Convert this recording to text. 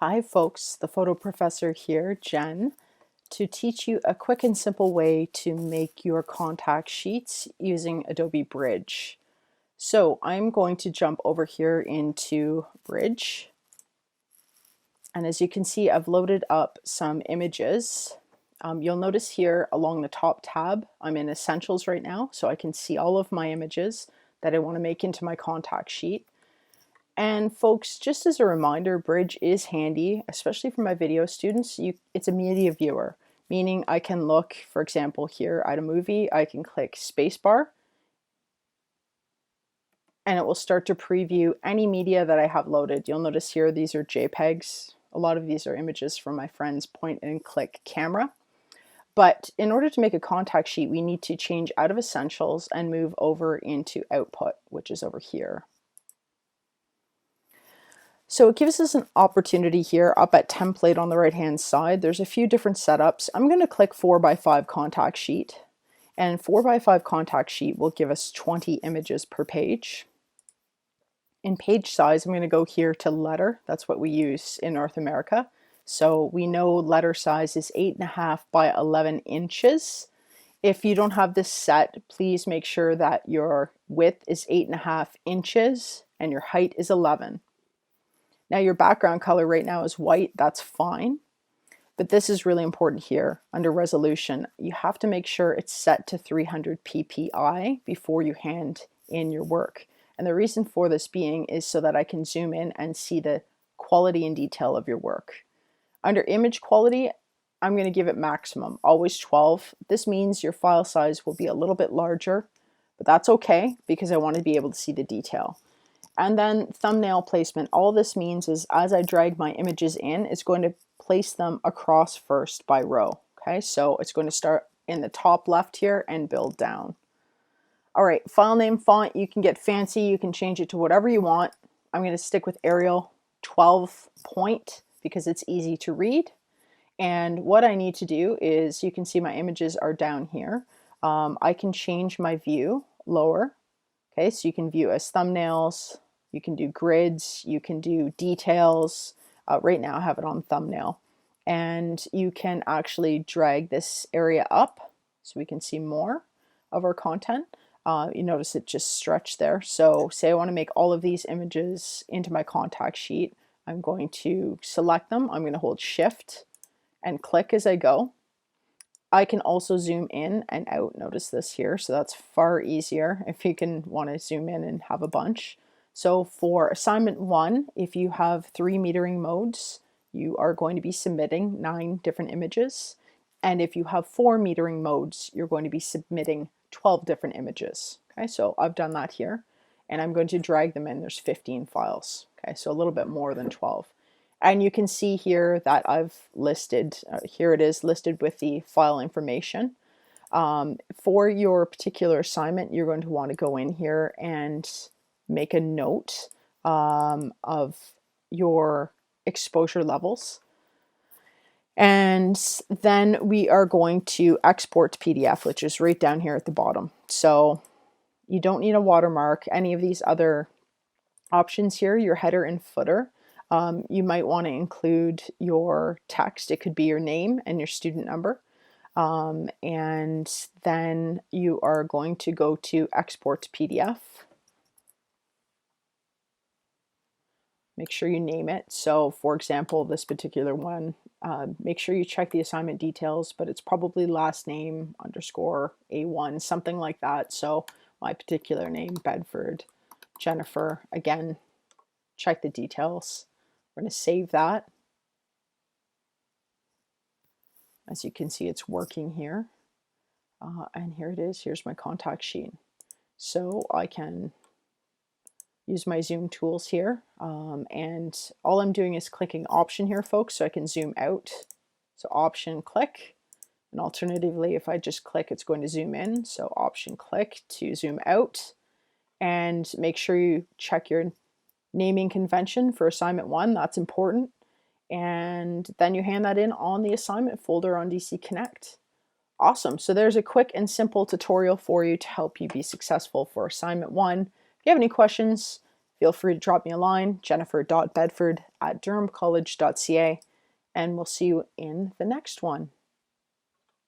Hi folks, the photo professor here, Jen, to teach you a quick and simple way to make your contact sheets using Adobe Bridge. So I'm going to jump over here into Bridge. And as you can see, I've loaded up some images. You'll notice here along the top tab, I'm in Essentials right now, so I can see all of my images that I want to make into my contact sheet. And folks, just as a reminder, Bridge is handy, especially for my video students. It's a media viewer, meaning I can look, for example, here at a movie, I can click spacebar, and it will start to preview any media that I have loaded. You'll notice here, these are JPEGs. A lot of these are images from my friend's point and click camera. But in order to make a contact sheet, we need to change out of Essentials and move over into Output, which is over here. So it gives us an opportunity here up at template on the right hand side. There's a few different setups. I'm going to click 4x5 contact sheet, and 4x5 contact sheet will give us 20 images per page. In page size, I'm going to go here to letter. That's what we use in North America. So we know letter size is 8.5 by 11 inches. If you don't have this set, please make sure that your width is 8.5 inches and your height is 11. Now your background color right now is white, that's fine. But this is really important here under resolution. You have to make sure it's set to 300 ppi before you hand in your work. And the reason for this being is so that I can zoom in and see the quality and detail of your work. Under image quality, I'm going to give it maximum, always 12. This means your file size will be a little bit larger, but that's okay because I want to be able to see the detail. And then thumbnail placement. All this means is as I drag my images in, it's going to place them across first by row. Okay, so it's going to start in the top left here and build down. All right, file name, font, you can get fancy, you can change it to whatever you want. I'm going to stick with Arial 12 point because it's easy to read. And what I need to do is, you can see my images are down here. I can change my view lower. Okay, so you can view as thumbnails, you can do grids, you can do details. Right now I have it on thumbnail. And you can actually drag this area up so we can see more of our content. You notice it just stretched there. So say I want to make all of these images into my contact sheet. I'm going to select them. I'm going to hold Shift and click as I go. I can also zoom in and out. Notice this here. So that's far easier if you can want to zoom in and have a bunch. So for assignment 1, if you have 3 metering modes, you are going to be submitting 9 different images. And if you have 4 metering modes, you're going to be submitting 12 different images. Okay, so I've done that here, and I'm going to drag them in. There's 15 files. Okay, so a little bit more than 12. And you can see here that I've listed, here it is listed with the file information. For your particular assignment, you're going to want to go in here and make a note of your exposure levels. And then we are going to export to PDF, which is right down here at the bottom. So you don't need a watermark, any of these other options here, your header and footer. You might want to include your text. It could be your name and your student number. And then you are going to go to export to PDF. Make sure you name it. So for example, this particular one, make sure you check the assignment details, but it's probably last name underscore A1, something like that. So my particular name, Bedford, Jennifer. Again, check the details. We're going to save that. As you can see, it's working here. And here it is. Here's my contact sheet. So I can use my zoom tools here. And all I'm doing is clicking Option here, folks, so I can zoom out. So Option, click. And alternatively, if I just click, it's going to zoom in. So Option, click to zoom out. And make sure you check your naming convention for assignment 1. That's important. And then you hand that in on the assignment folder on DC Connect. Awesome. So there's a quick and simple tutorial for you to help you be successful for assignment 1. If you have any questions, feel free to drop me a line, jennifer.bedford@durhamcollege.ca, and we'll see you in the next one.